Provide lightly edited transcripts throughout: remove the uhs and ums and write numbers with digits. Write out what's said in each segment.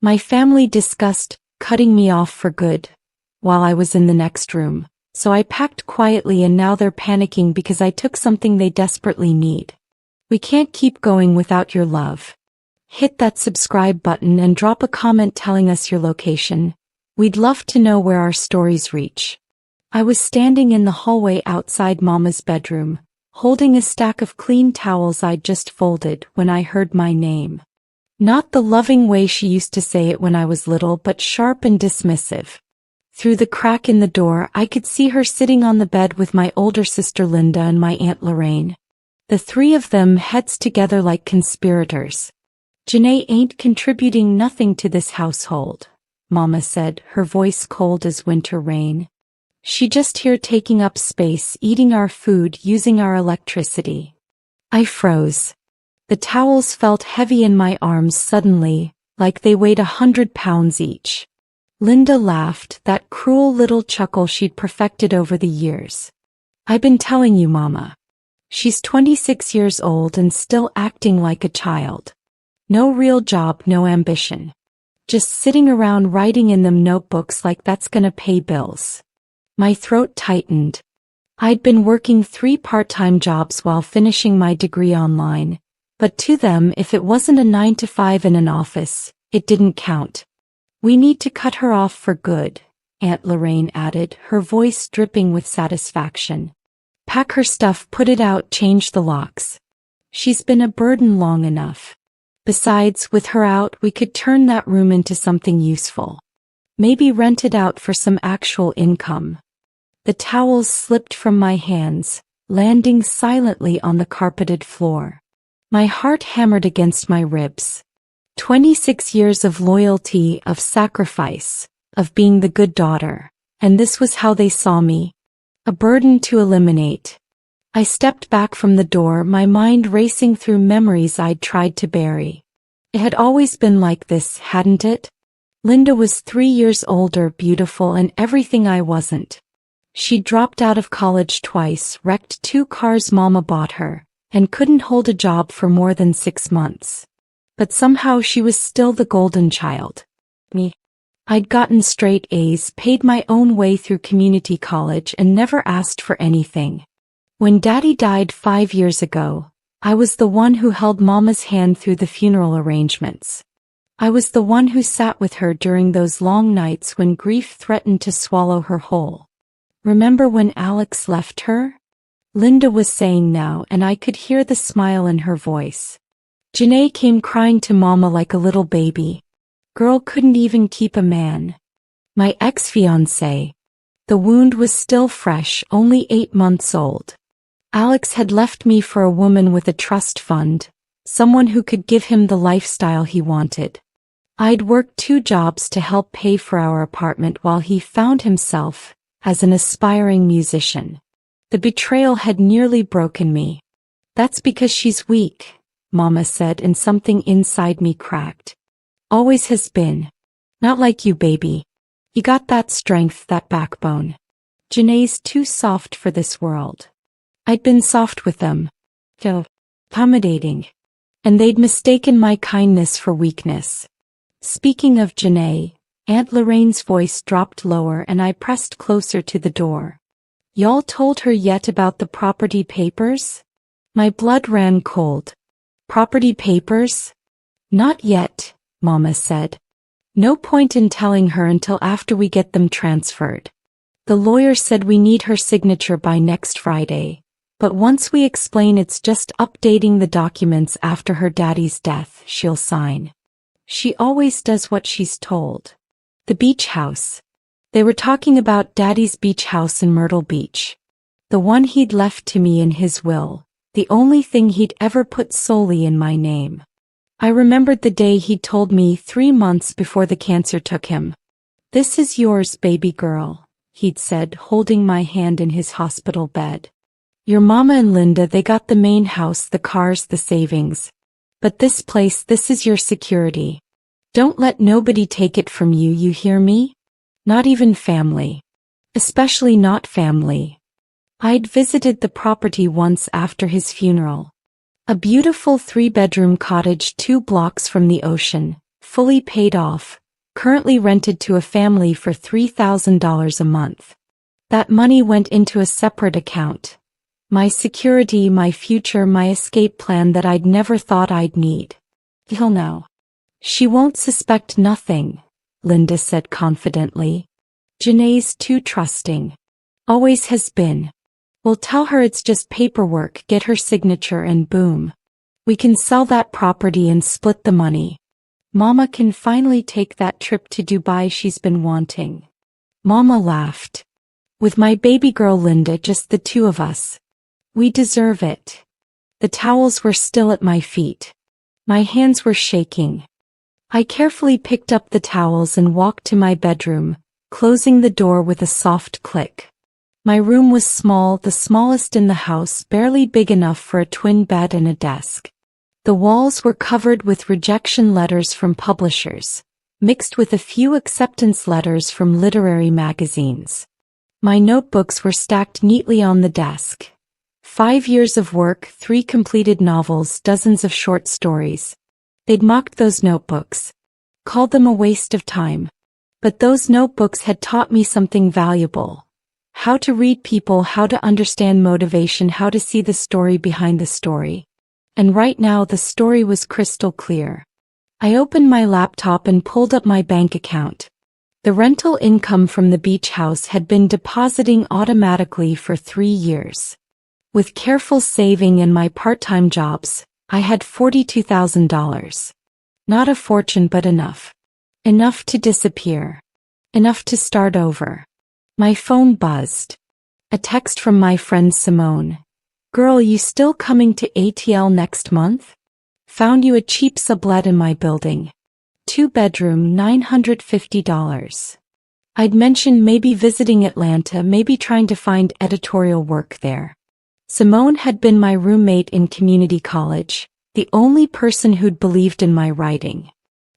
My family discussed cutting me off for good while I was in the next room, so I packed quietly and now they're panicking because I took something they desperately need. We can't keep going without your love. Hit that subscribe button and drop a comment telling us your location. We'd love to know where our stories reach. I was standing in the hallway outside Mama's bedroom, holding a stack of clean towels I'd just folded when I heard my name. Not the loving way she used to say it when I was little, but sharp and dismissive. Through the crack in the door, I could see her sitting on the bed with my older sister Linda and my Aunt Lorraine. The three of them heads together like conspirators. "Janae ain't contributing nothing to this household," Mama said, her voice cold as winter rain. "She just here taking up space, eating our food, using our electricity." I froze. The towels felt heavy in my arms suddenly, like they weighed 100 pounds each. Linda laughed, that cruel little chuckle she'd perfected over the years. "I've been telling you, Mama. She's 26 years old and still acting like a child. No real job, no ambition. Just sitting around writing in them notebooks like that's gonna pay bills." My throat tightened. I'd been working 3 part-time jobs while finishing my degree online, but to them, if it wasn't a 9-to-5 in an office, it didn't count. "We need to cut her off for good," Aunt Lorraine added, her voice dripping with satisfaction. "Pack her stuff, put it out, change the locks. She's been a burden long enough. Besides, with her out, we could turn that room into something useful. Maybe rent it out for some actual income." The towels slipped from my hands, landing silently on the carpeted floor. My heart hammered against my ribs. 26 years of loyalty, of sacrifice, of being the good daughter, and this was how they saw me. A burden to eliminate. I stepped back from the door, my mind racing through memories I'd tried to bury. It had always been like this, hadn't it? Linda was 3 years older, beautiful, and everything I wasn't. She dropped out of college twice, wrecked 2 cars Mama bought her, and couldn't hold a job for more than 6 months. But somehow she was still the golden child. Me. I'd gotten straight A's, paid my own way through community college, and never asked for anything. When Daddy died 5 years ago, I was the one who held Mama's hand through the funeral arrangements. I was the one who sat with her during those long nights when grief threatened to swallow her whole. "Remember when Alex left her?" Linda was saying now, and I could hear the smile in her voice. "Janae came crying to Mama like a little baby. Girl couldn't even keep a man. My ex-fiancé. The wound was still fresh, only 8 months old. Alex had left me for a woman with a trust fund, someone who could give him the lifestyle he wanted. I'd worked 2 jobs to help pay for our apartment while he found himself as an aspiring musician. The betrayal had nearly broken me. "That's because she's weak," Mama said, and something inside me cracked. "Always has been. Not like you, baby. You got that strength, that backbone. Janae's too soft for this world." I'd been soft with them. Accommodating. And they'd mistaken my kindness for weakness. Speaking of Janae, Aunt Lorraine's voice dropped lower and I pressed closer to the door. "Y'all told her yet about the property papers?" My blood ran cold. "Property papers?" "Not yet," Mama said. "No point in telling her until after we get them transferred. The lawyer said we need her signature by next Friday. But once we explain it's just updating the documents after her daddy's death, she'll sign. She always does what she's told." The beach house. They were talking about Daddy's beach house in Myrtle Beach. The one he'd left to me in his will, the only thing he'd ever put solely in my name. I remembered the day he'd told me 3 months before the cancer took him. "This is yours, baby girl," he'd said, holding my hand in his hospital bed. "Your Mama and Linda, they got the main house, the cars, the savings. But this place, this is your security. Don't let nobody take it from you, you hear me? Not even family. Especially not family." I'd visited the property once after his funeral. A beautiful 3-bedroom cottage 2 blocks from the ocean, fully paid off, currently rented to a family for $3,000 a month. That money went into a separate account. My security, my future, my escape plan that I'd never thought I'd need. He'll know. She won't suspect nothing, Linda said confidently. Janae's too trusting. Always has been. We'll tell her it's just paperwork, get her signature and boom. We can sell that property and split the money. Mama can finally take that trip to Dubai she's been wanting. Mama laughed. With my baby girl Linda, just the two of us. We deserve it. The towels were still at my feet. My hands were shaking. I carefully picked up the towels and walked to my bedroom, closing the door with a soft click. My room was small, the smallest in the house, barely big enough for a twin bed and a desk. The walls were covered with rejection letters from publishers, mixed with a few acceptance letters from literary magazines. My notebooks were stacked neatly on the desk. 5 years of work, 3 completed novels, dozens of short stories. They'd mocked those notebooks, called them a waste of time. But those notebooks had taught me something valuable. How to read people, how to understand motivation, how to see the story behind the story. And right now the story was crystal clear. I opened my laptop and pulled up my bank account. The rental income from the beach house had been depositing automatically for 3 years. With careful saving and my part-time jobs, I had $42,000. Not a fortune, but enough. Enough to disappear. Enough to start over. My phone buzzed. A text from my friend Simone. Girl, you still coming to ATL next month? Found you a cheap sublet in my building. 2-bedroom, $950. I'd mentioned maybe visiting Atlanta, maybe trying to find editorial work there. Simone had been my roommate in community college, the only person who'd believed in my writing.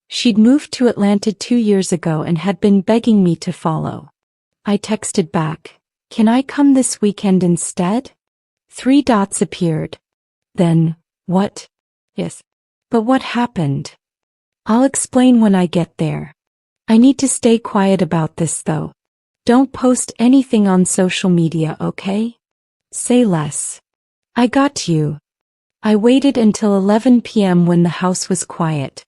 She'd moved to Atlanta 2 years ago and had been begging me to follow. I texted back, can I come this weekend instead? 3 dots appeared. Then, what? Yes. But what happened? I'll explain when I get there. I need to stay quiet about this though. Don't post anything on social media, okay? Say less. I got you. I waited until 11 p.m. when the house was quiet.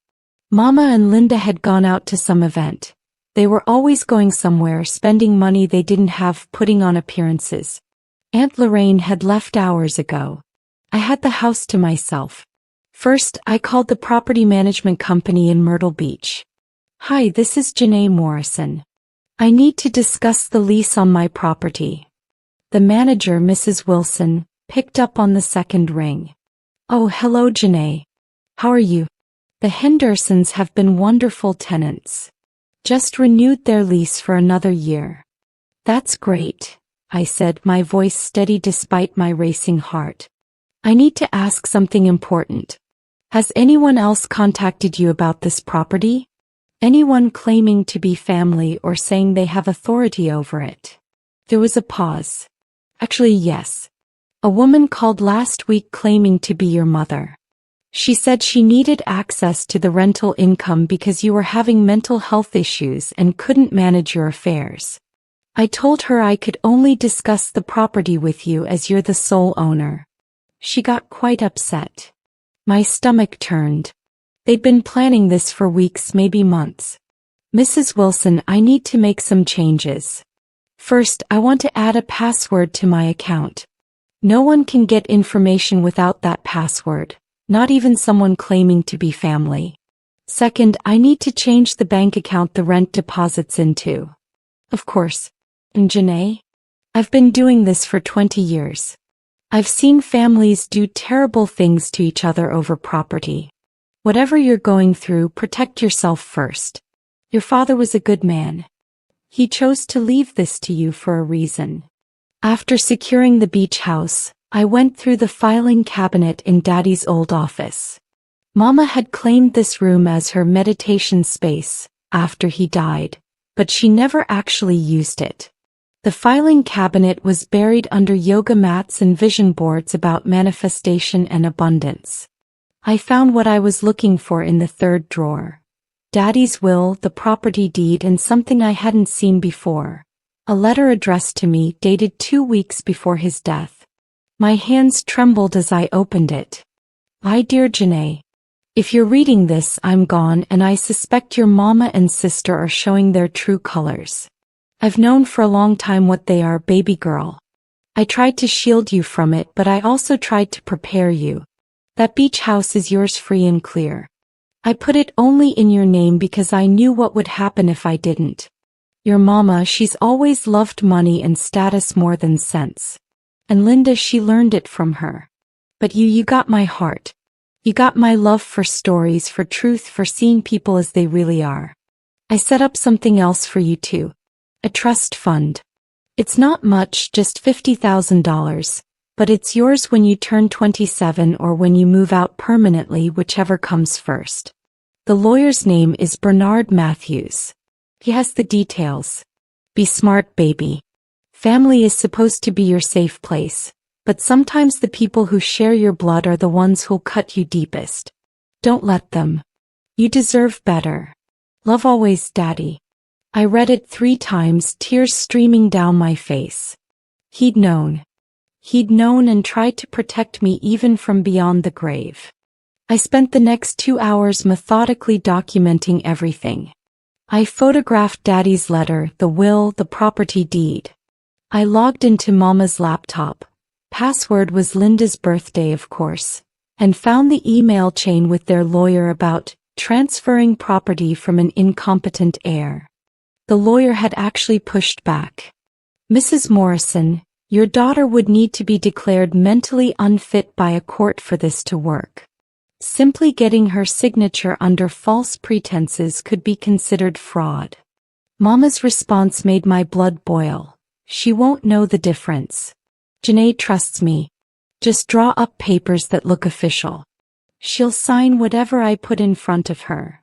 Mama and Linda had gone out to some event. They were always going somewhere, spending money they didn't have, putting on appearances. Aunt Lorraine had left hours ago. I had the house to myself. First, I called the property management company in Myrtle Beach. Hi, this is Janae Morrison. I need to discuss the lease on my property. The manager, Mrs. Wilson, picked up on the second ring. Oh, hello, Janae. How are you? The Hendersons have been wonderful tenants. Just renewed their lease for another year. That's great, I said, my voice steady despite my racing heart. I need to ask something important. Has anyone else contacted you about this property? Anyone claiming to be family or saying they have authority over it? There was a pause. Actually, yes. A woman called last week claiming to be your mother. She said she needed access to the rental income because you were having mental health issues and couldn't manage your affairs. I told her I could only discuss the property with you as you're the sole owner. She got quite upset. My stomach turned. They'd been planning this for weeks, maybe months. Mrs. Wilson, I need to make some changes. First, I want to add a password to my account. No one can get information without that password. Not even someone claiming to be family. Second, I need to change the bank account the rent deposits into. Of course. And Janae? I've been doing this for 20 years. I've seen families do terrible things to each other over property. Whatever you're going through, protect yourself first. Your father was a good man. He chose to leave this to you for a reason. After securing the beach house, I went through the filing cabinet in Daddy's old office. Mama had claimed this room as her meditation space after he died, but she never actually used it. The filing cabinet was buried under yoga mats and vision boards about manifestation and abundance. I found what I was looking for in the third drawer. Daddy's will, the property deed, and something I hadn't seen before. A letter addressed to me, dated 2 weeks before his death. My hands trembled as I opened it. My dear Janae, if you're reading this, I'm gone, and I suspect your mama and sister are showing their true colors. I've known for a long time what they are, baby girl. I tried to shield you from it, but I also tried to prepare you. That beach house is yours free and clear. I put it only in your name because I knew what would happen if I didn't. Your mama, she's always loved money and status more than sense. And Linda, she learned it from her. But you got my heart. You got my love for stories, for truth, for seeing people as they really are. I set up something else for you too. A trust fund. It's not much, just $50,000, but it's yours when you turn 27 or when you move out permanently, whichever comes first. The lawyer's name is Bernard Matthews. He has the details. Be smart, baby. Family is supposed to be your safe place, but sometimes the people who share your blood are the ones who'll cut you deepest. Don't let them. You deserve better. Love always, Daddy. I read it 3 times, tears streaming down my face. He'd known. He'd known and tried to protect me even from beyond the grave. I spent the next 2 hours methodically documenting everything. I photographed Daddy's letter, the will, the property deed. I logged into Mama's laptop. Password was Linda's birthday, of course, and found the email chain with their lawyer about transferring property from an incompetent heir. The lawyer had actually pushed back. Mrs. Morrison, your daughter would need to be declared mentally unfit by a court for this to work. Simply getting her signature under false pretenses could be considered fraud. Mama's response made my blood boil. She won't know the difference. Janae trusts me. Just draw up papers that look official. She'll sign whatever I put in front of her.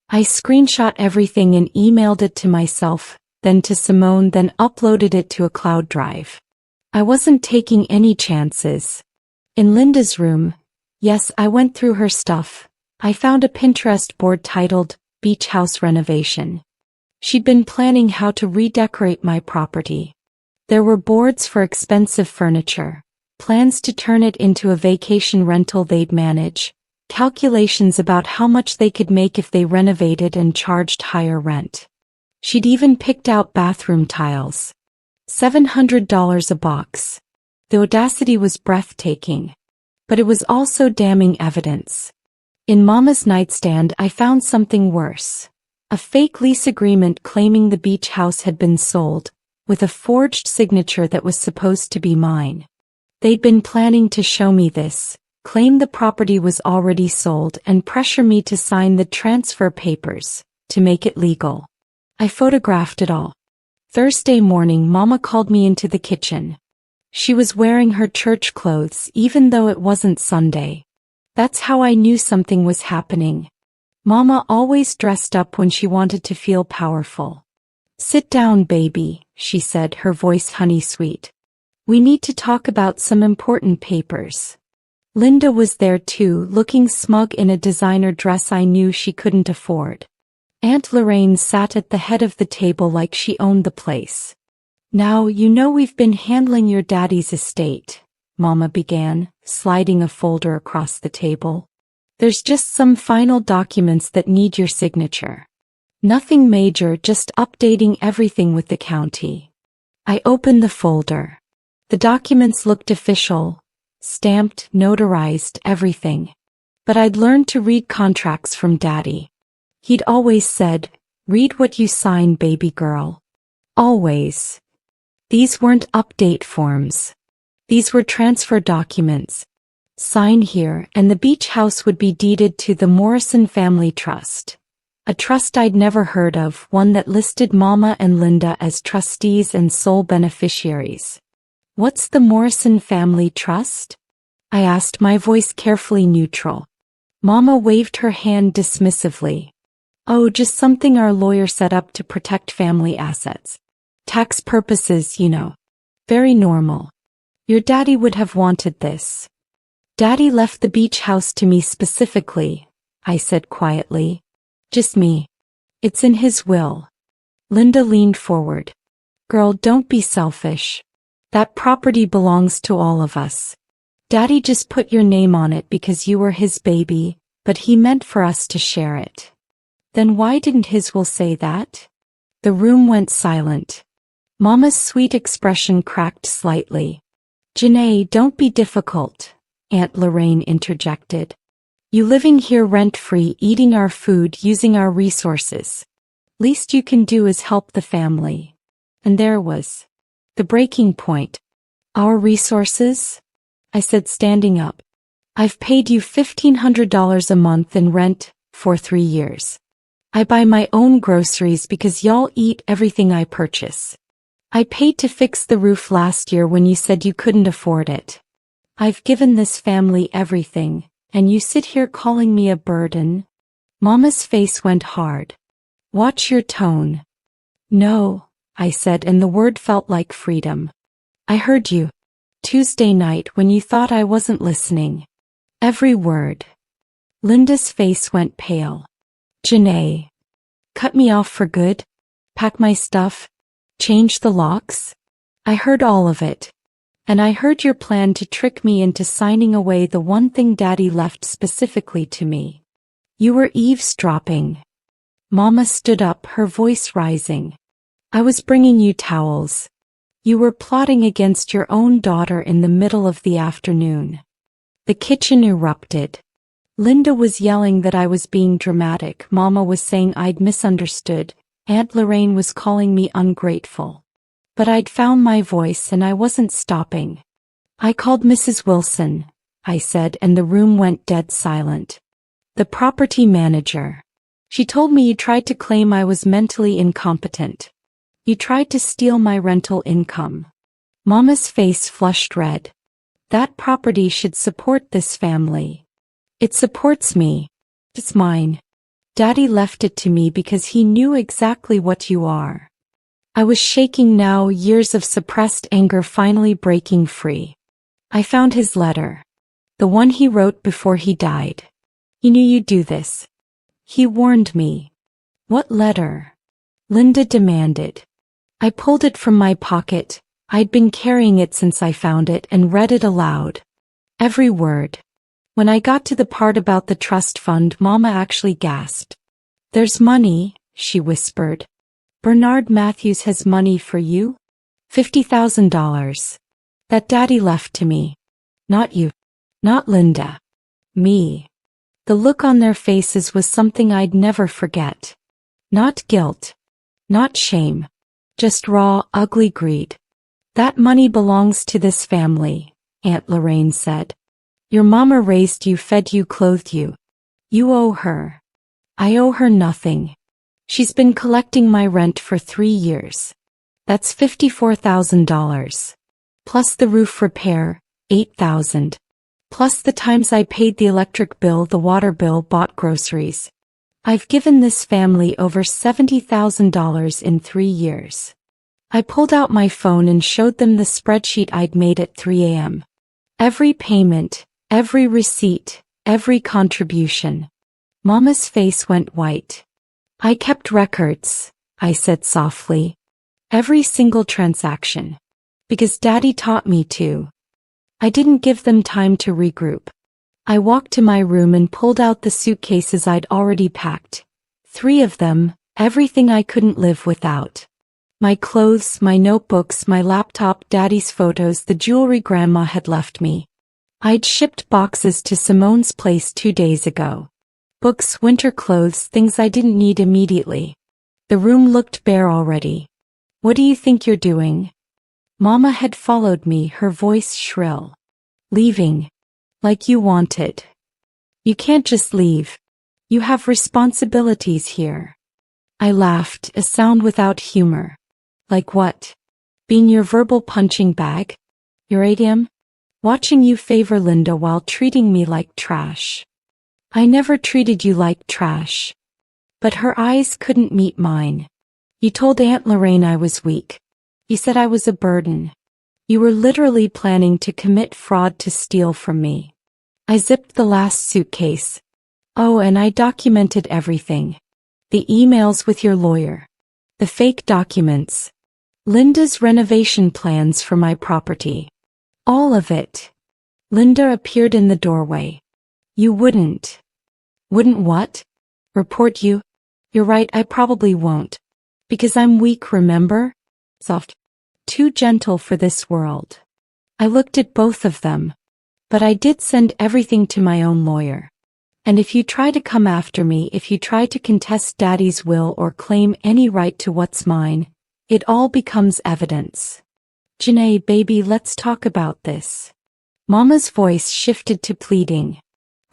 I screenshot everything and emailed it to myself, then to Simone, then uploaded it to a cloud drive. I wasn't taking any chances. In Linda's room, yes, I went through her stuff. I found a Pinterest board titled, Beach House Renovation. She'd been planning how to redecorate my property. There were boards for expensive furniture, plans to turn it into a vacation rental they'd manage, calculations about how much they could make if they renovated and charged higher rent. She'd even picked out bathroom tiles. $700 a box. The audacity was breathtaking. But it was also damning evidence. In Mama's nightstand I found something worse. A fake lease agreement claiming the beach house had been sold, with a forged signature that was supposed to be mine. They'd been planning to show me this, claim the property was already sold, and pressure me to sign the transfer papers, to make it legal. I photographed it all. Thursday morning, Mama called me into the kitchen. She was wearing her church clothes even though it wasn't Sunday. That's how I knew something was happening. Mama always dressed up when she wanted to feel powerful. Sit down, baby, she said, her voice honey-sweet. We need to talk about some important papers. Linda was there too, looking smug in a designer dress I knew she couldn't afford. Aunt Lorraine sat at the head of the table like she owned the place. Now you know we've been handling your daddy's estate, Mama began, sliding a folder across the table. There's just some final documents that need your signature. Nothing major, just updating everything with the county. I opened the folder. The documents looked official, stamped, notarized, everything. But I'd learned to read contracts from Daddy. He'd always said, read what you sign, baby girl. Always. These weren't update forms. These were transfer documents. Sign here, and the beach house would be deeded to the Morrison Family Trust. A trust I'd never heard of, one that listed Mama and Linda as trustees and sole beneficiaries. What's the Morrison Family Trust? I asked, my voice carefully neutral. Mama waved her hand dismissively. Oh, just something our lawyer set up to protect family assets. Tax purposes, you know. Very normal. Your daddy would have wanted this. Daddy left the beach house to me specifically, I said quietly. Just me. It's in his will. Linda leaned forward. Girl, don't be selfish. That property belongs to all of us. Daddy just put your name on it because you were his baby, but he meant for us to share it. Then why didn't his will say that? The room went silent. Mama's sweet expression cracked slightly. Janae, don't be difficult, Aunt Lorraine interjected. You living here rent-free, eating our food, using our resources. Least you can do is help the family. And there was the breaking point. Our resources? I said, standing up. I've paid you $1,500 a month in rent for 3 years. I buy my own groceries because y'all eat everything I purchase. I paid to fix the roof last year when you said you couldn't afford it. I've given this family everything, and you sit here calling me a burden? Mama's face went hard. Watch your tone. No, I said, and the word felt like freedom. I heard you. Tuesday night when you thought I wasn't listening. Every word. Linda's face went pale. Janae. Cut me off for good? Pack my stuff? Change the locks? I heard all of it. And I heard your plan to trick me into signing away the one thing Daddy left specifically to me. You were eavesdropping. Mama stood up, her voice rising. I was bringing you towels. You were plotting against your own daughter in the middle of the afternoon. The kitchen erupted. Linda was yelling that I was being dramatic. Mama was saying I'd misunderstood. Aunt Lorraine was calling me ungrateful. But I'd found my voice and I wasn't stopping. I called Mrs. Wilson, I said, and the room went dead silent. The property manager. She told me you tried to claim I was mentally incompetent. You tried to steal my rental income. Mama's face flushed red. That property should support this family. It supports me. It's mine. Daddy left it to me because he knew exactly what you are. I was shaking now, years of suppressed anger finally breaking free. I found his letter. The one he wrote before he died. He knew you'd do this. He warned me. What letter? Linda demanded. I pulled it from my pocket. I'd been carrying it since I found it and read it aloud. Every word. When I got to the part about the trust fund, Mama actually gasped. There's money, she whispered. Bernard Matthews has money for you? $50,000. That Daddy left to me. Not you. Not Linda. Me. The look on their faces was something I'd never forget. Not guilt. Not shame. Just raw, ugly greed. That money belongs to this family, Aunt Lorraine said. Your mama raised you, fed you, clothed you. You owe her. I owe her nothing. She's been collecting my rent for 3 years. That's $54,000. Plus the roof repair, $8,000. Plus the times I paid the electric bill, the water bill, bought groceries. I've given this family over $70,000 in 3 years. I pulled out my phone and showed them the spreadsheet I'd made at 3 a.m. Every payment, every receipt, every contribution. Mama's face went white. I kept records, I said softly. Every single transaction. Because Daddy taught me to. I didn't give them time to regroup. I walked to my room and pulled out the suitcases I'd already packed. 3 of them, everything I couldn't live without. My clothes, my notebooks, my laptop, Daddy's photos, the jewelry Grandma had left me. I'd shipped boxes to Simone's place 2 days ago. Books, winter clothes, things I didn't need immediately. The room looked bare already. What do you think you're doing? Mama had followed me, her voice shrill. Leaving. Like you wanted. You can't just leave. You have responsibilities here. I laughed, a sound without humor. Like what? Being your verbal punching bag? Your ATM? Watching you favor Linda while treating me like trash. I never treated you like trash. But her eyes couldn't meet mine. You told Aunt Lorraine I was weak. You said I was a burden. You were literally planning to commit fraud to steal from me. I zipped the last suitcase. Oh, and I documented everything. The emails with your lawyer. The fake documents. Linda's renovation plans for my property. All of it. Linda appeared in the doorway. You wouldn't. Wouldn't what? Report you? You're right, I probably won't. Because I'm weak, remember? Soft. Too gentle for this world. I looked at both of them. But I did send everything to my own lawyer. And if you try to come after me, if you try to contest Daddy's will or claim any right to what's mine, it all becomes evidence. Janae, baby, let's talk about this. Mama's voice shifted to pleading.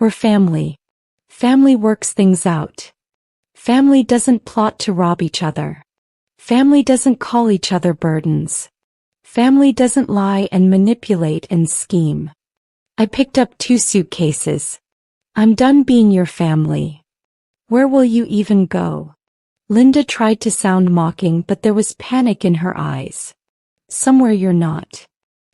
We're family. Family works things out. Family doesn't plot to rob each other. Family doesn't call each other burdens. Family doesn't lie and manipulate and scheme. I picked up 2 suitcases. I'm done being your family. Where will you even go? Linda tried to sound mocking, but there was panic in her eyes. Somewhere you're not.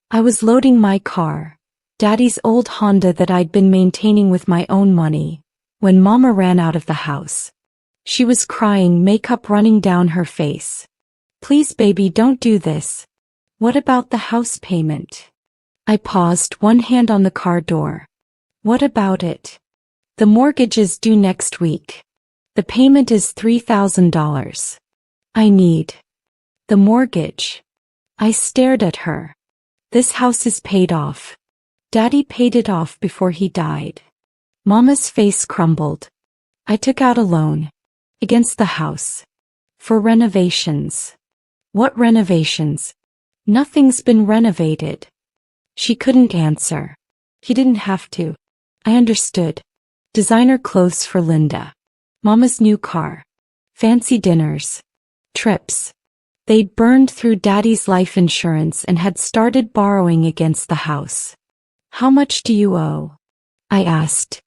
I was loading my car, Daddy's old Honda that I'd been maintaining with my own money, when Mama ran out of the house. She was crying, makeup running down her face. Please, baby, don't do this. What about the house payment? I paused, one hand on the car door. What about it? The mortgage is due next week. The payment is $3,000. I need the mortgage. I stared at her. This house is paid off. Daddy paid it off before he died. Mama's face crumbled. I took out a loan. Against the house. For renovations. What renovations? Nothing's been renovated. She couldn't answer. He didn't have to. I understood. Designer clothes for Linda. Mama's new car. Fancy dinners. Trips. They'd burned through Daddy's life insurance and had started borrowing against the house. How much do you owe? I asked.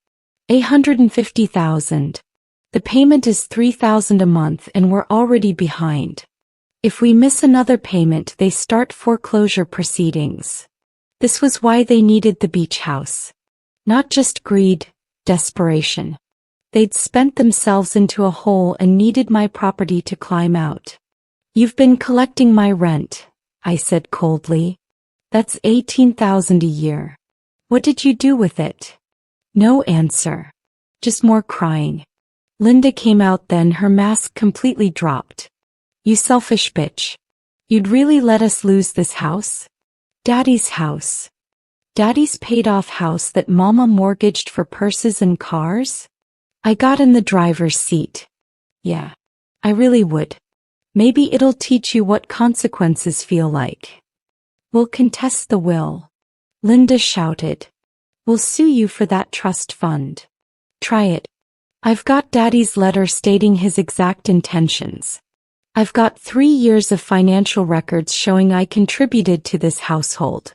$850,000. The payment is $3,000 a month and we're already behind. If we miss another payment, they start foreclosure proceedings. This was why they needed the beach house. Not just greed, desperation. They'd spent themselves into a hole and needed my property to climb out. You've been collecting my rent, I said coldly. That's $18,000 a year. What did you do with it? No answer. Just more crying. Linda came out then, her mask completely dropped. You selfish bitch. You'd really let us lose this house? Daddy's house. Daddy's paid-off house that Mama mortgaged for purses and cars? I got in the driver's seat. Yeah, I really would. Maybe it'll teach you what consequences feel like. We'll contest the will. Linda shouted. We'll sue you for that trust fund. Try it. I've got Daddy's letter stating his exact intentions. I've got 3 years of financial records showing I contributed to this household.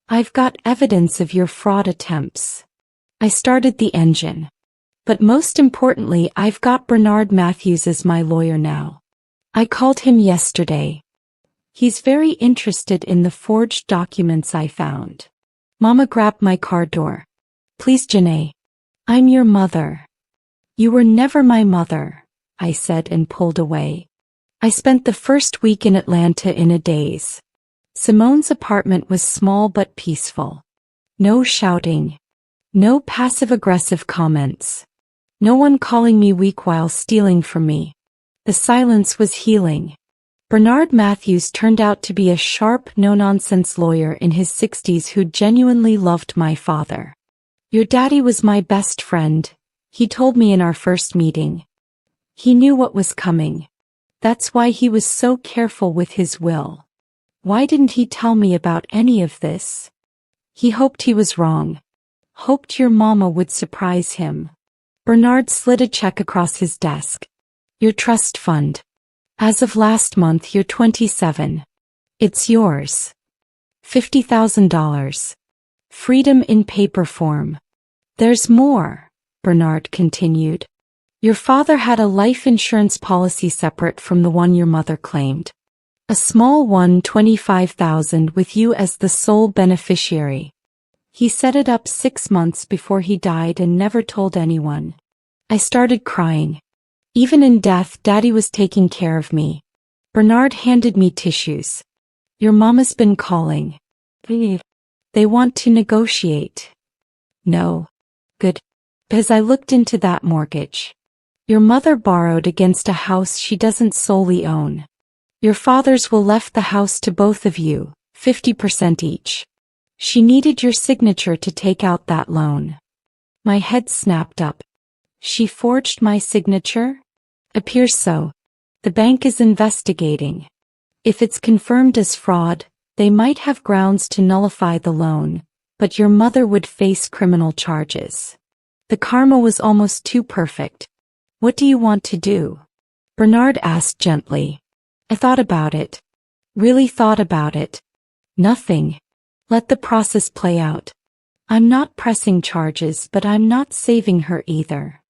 I've got evidence of your fraud attempts. I started the engine. But most importantly, I've got Bernard Matthews as my lawyer now. I called him yesterday. He's very interested in the forged documents I found. Mama grabbed my car door. Please, Janae. I'm your mother. You were never my mother, I said and pulled away. I spent the first week in Atlanta in a daze. Simone's apartment was small but peaceful. No shouting. No passive-aggressive comments. No one calling me weak while stealing from me. The silence was healing. Bernard Matthews turned out to be a sharp, no-nonsense lawyer in his 60s who genuinely loved my father. Your daddy was my best friend, he told me in our first meeting. He knew what was coming. That's why he was so careful with his will. Why didn't he tell me about any of this? He hoped he was wrong. Hoped your mama would surprise him. Bernard slid a check across his desk. Your trust fund. As of last month, you're 27. It's yours. $50,000. Freedom in paper form. There's more, Bernard continued. Your father had a life insurance policy separate from the one your mother claimed. A small one, $25,000, with you as the sole beneficiary. He set it up 6 months before he died and never told anyone. I started crying. Even in death, Daddy was taking care of me. Bernard handed me tissues. Your mama's been calling. They want to negotiate. No. Good. Because I looked into that mortgage. Your mother borrowed against a house she doesn't solely own. Your fathers will left the house to both of you, 50% each. She needed your signature to take out that loan. My head snapped up. She forged my signature? Appears so. The bank is investigating. If it's confirmed as fraud, they might have grounds to nullify the loan, but your mother would face criminal charges. The karma was almost too perfect. What do you want to do? Bernard asked gently. I thought about it. Really thought about it. Nothing. Let the process play out. I'm not pressing charges, but I'm not saving her either.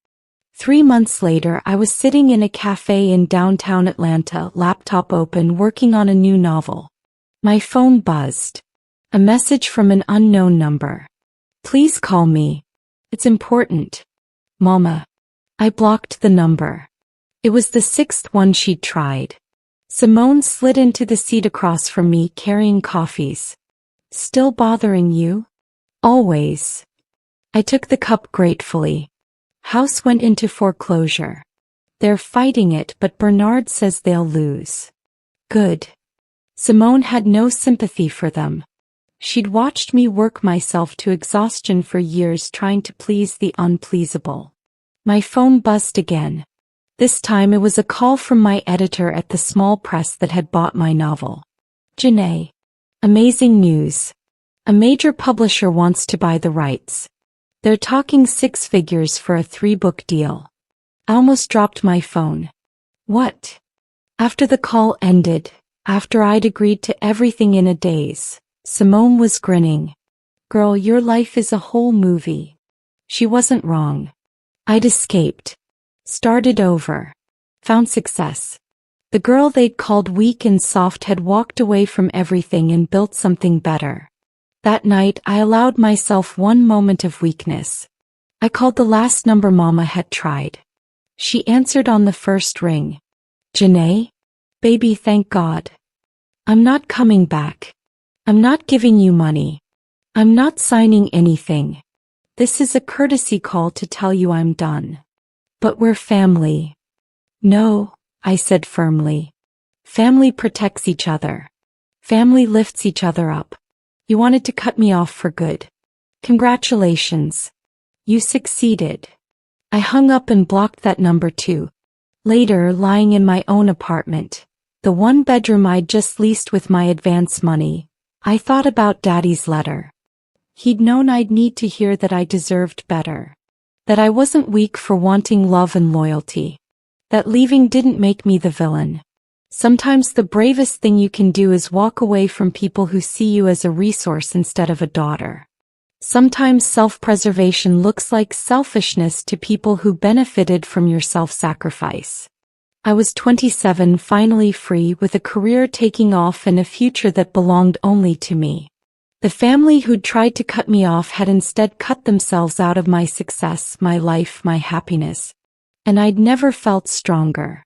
3 months later, I was sitting in a cafe in downtown Atlanta, laptop open, working on a new novel. My phone buzzed. A message from an unknown number. Please call me. It's important. Mama. I blocked the number. It was the 6th one she'd tried. Simone slid into the seat across from me, carrying coffees. Still bothering you? Always. I took the cup gratefully. House went into foreclosure. They're fighting it, but Bernard says they'll lose. Good. Simone had no sympathy for them. She'd watched me work myself to exhaustion for years trying to please the unpleasable. My phone buzzed again. This time it was a call from my editor at the small press that had bought my novel. Janae. Amazing news. A major publisher wants to buy the rights. They're talking 6 figures for a 3-book deal. I almost dropped my phone. What? After the call ended, after I'd agreed to everything in a daze, Simone was grinning. Girl, your life is a whole movie. She wasn't wrong. I'd escaped. Started over. Found success. The girl they'd called weak and soft had walked away from everything and built something better. That night, I allowed myself one moment of weakness. I called the last number Mama had tried. She answered on the first ring. Janae? Baby, thank God. I'm not coming back. I'm not giving you money. I'm not signing anything. This is a courtesy call to tell you I'm done. But we're family. No, I said firmly. Family protects each other. Family lifts each other up. You wanted to cut me off for good. Congratulations. You succeeded. I hung up and blocked that number too. Later, lying in my own apartment, the 1-bedroom I'd just leased with my advance money, I thought about Daddy's letter. He'd known I'd need to hear that I deserved better. That I wasn't weak for wanting love and loyalty. That leaving didn't make me the villain. Sometimes the bravest thing you can do is walk away from people who see you as a resource instead of a daughter. Sometimes self-preservation looks like selfishness to people who benefited from your self-sacrifice. I was 27, finally free, with a career taking off and a future that belonged only to me. The family who'd tried to cut me off had instead cut themselves out of my success, my life, my happiness. And I'd never felt stronger.